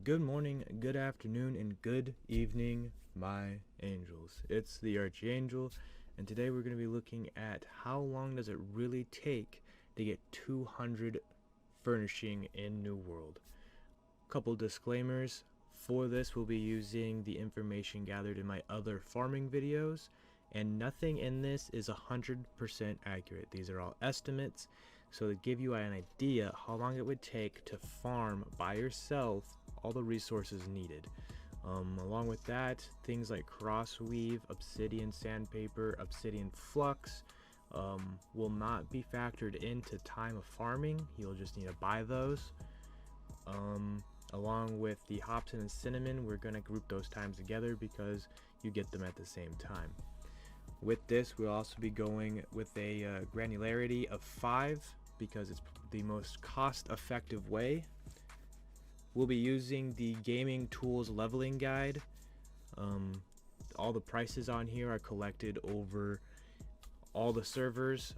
Good morning, good afternoon, and good evening, my angels. It's the Archangel, and today we're going to be looking at how long does it really take to get 200 furnishing in New World. Couple disclaimers. For this, we'll be using the information gathered in my other farming videos, and nothing in this is 100% accurate. These are all estimates, so to give you an idea how long it would take to farm by yourself all the resources needed. Along with that, things like cross weave, obsidian sandpaper, obsidian flux will not be factored into time of farming. You'll just need to buy those. Along with the hops and cinnamon, we're going to group those times together because you get them at the same time. With this, we'll also be going with a granularity of 5 because it's the most cost-effective way. We'll be using the Gaming Tools Leveling Guide. All the prices on here are collected over all the servers,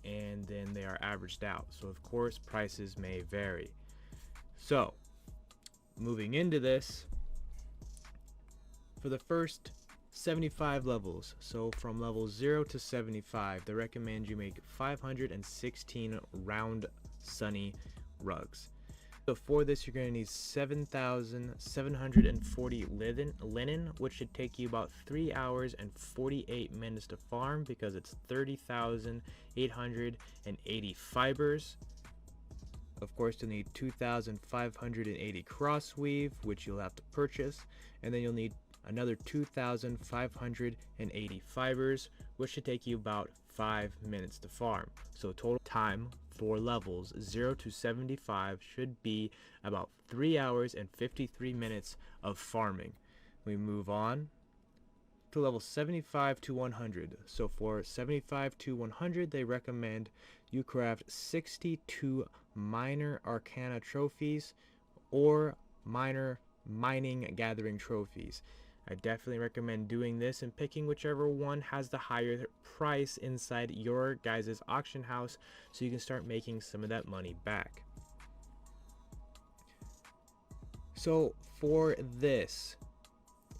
and then they are averaged out. So of course, prices may vary. So, moving into this, for the first 75 levels, so from level 0 to 75, they recommend you make 516 round sunny rugs. So for this, you're going to need 7,740 linen, which should take you about 3 hours and 48 minutes to farm because it's 30,880 fibers. Of course, you'll need 2,580 cross weave, which you'll have to purchase, and then you'll need another 2,580 fibers, which should take you about 5 minutes to farm. So total time for levels 0 to 75 should be about 3 hours and 53 minutes of farming. We move on to level 75 to 100. So for 75 to 100, they recommend you craft 62 minor arcana trophies or minor mining gathering trophies. I definitely recommend doing this and picking whichever one has the higher price inside your guys' auction house so you can start making some of that money back. So for this,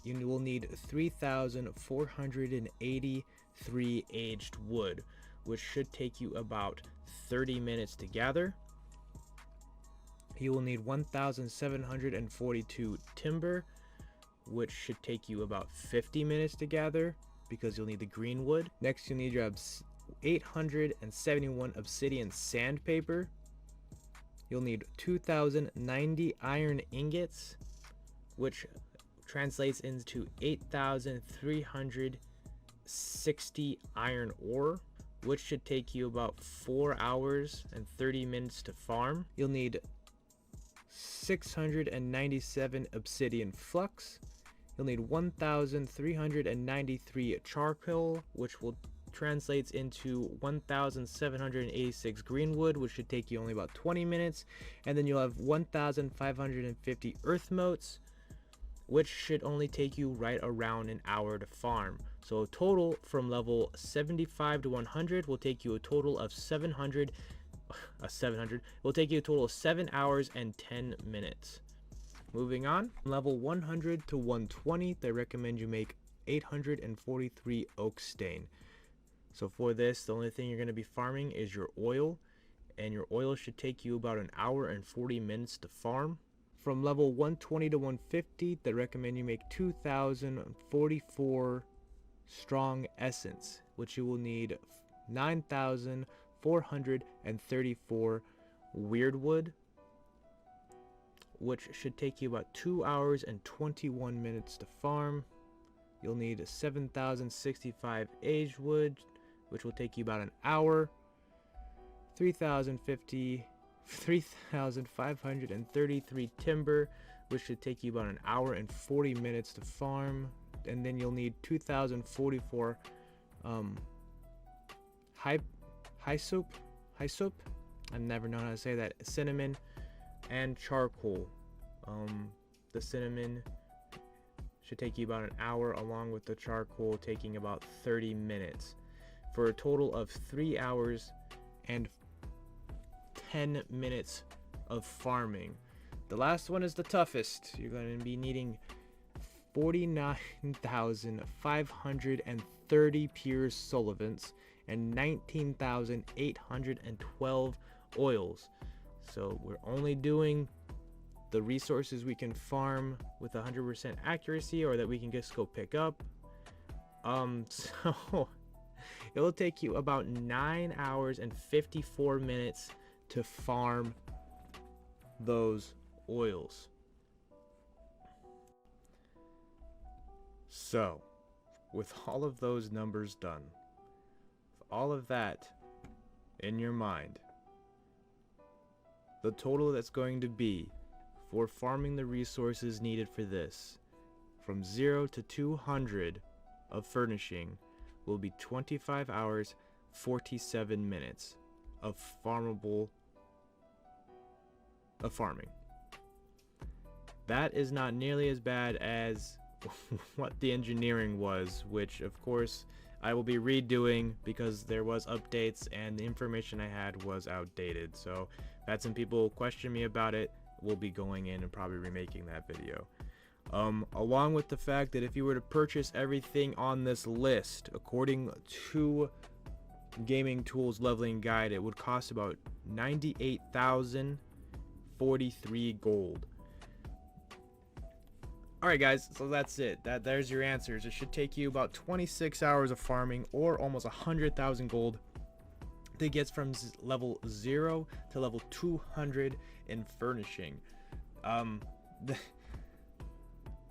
you will need 3,483 aged wood, which should take you about 30 minutes to gather. You will need 1,742 timber, which should take you about 50 minutes to gather because you'll need the green wood. Next, you'll need your 871 obsidian sandpaper. You'll need 2,090 iron ingots, which translates into 8,360 iron ore, which should take you about 4 hours and 30 minutes to farm. You'll need 697 obsidian flux. You'll need 1,393 charcoal, which will translates into 1,786 greenwood, which should take you only about 20 minutes. And then you'll have 1,550 earth motes, which should only take you right around an hour to farm. So total from level 75 to 100 will take you a total of 700 will take you a total of 7 hours and 10 minutes. Moving on, level 100 to 120, they recommend you make 843 oak stain. So for this, the only thing you're going to be farming is your oil, and your oil should take you about an hour and 40 minutes to farm. From level 120 to 150, they recommend you make 2,044 strong essence, which you will need 9,434 weird wood, which should take you about 2 hours and 21 minutes to farm. You'll need 7,065 aged wood, which will take you about an hour. 3,533 timber, which should take you about an hour and 40 minutes to farm. And then you'll need 2,044 hyssop. I've never known how to say that. Cinnamon and charcoal. The cinnamon should take you about an hour, along with the charcoal taking about 30 minutes, for a total of 3 hours and 10 minutes of farming. the last one is the toughest. You're going to be needing 49,530 Piers Sullivans and 19,812 oils. So we're only doing the resources we can farm with 100% accuracy, or that we can just go pick up. So it'll take you about 9 hours and 54 minutes to farm those oils. So with all of those numbers done, with all of that in your mind, the total that's going to be for farming the resources needed for this, from 0 to 200 of furnishing, will be 25 hours 47 minutes of farming. That is not nearly as bad as what the engineering was, which of course I will be redoing because there was updates and the information I had was outdated. So I've had some people question me about it. We'll be going in and probably remaking that video. Along with the fact that if you were to purchase everything on this list, according to Gaming Tools Leveling Guide, it would cost about 98,043 gold. Alright guys, so that's it. There's your answers. It should take you about 26 hours of farming, or almost 100,000 gold, to get from level 0 to level 200 in furnishing.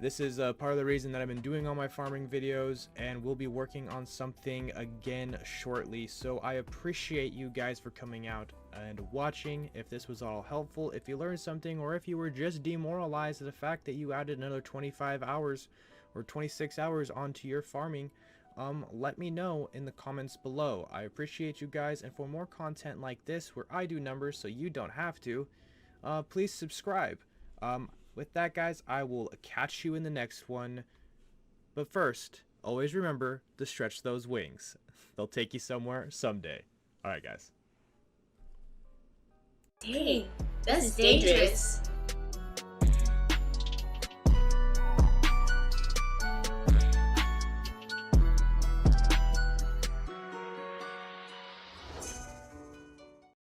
This is part of the reason that I've been doing all my farming videos, and we'll be working on something again shortly. So I appreciate you guys for coming out and watching. If this was all helpful, if you learned something, or if you were just demoralized at the fact that you added another 25 hours or 26 hours onto your farming, let me know in the comments below. I appreciate you guys, and for more content like this where I do numbers so you don't have to, please subscribe. With that guys, I will catch you in the next one. But first, always remember to stretch those wings. They'll take you somewhere someday. Alright guys. Dang, that's dangerous.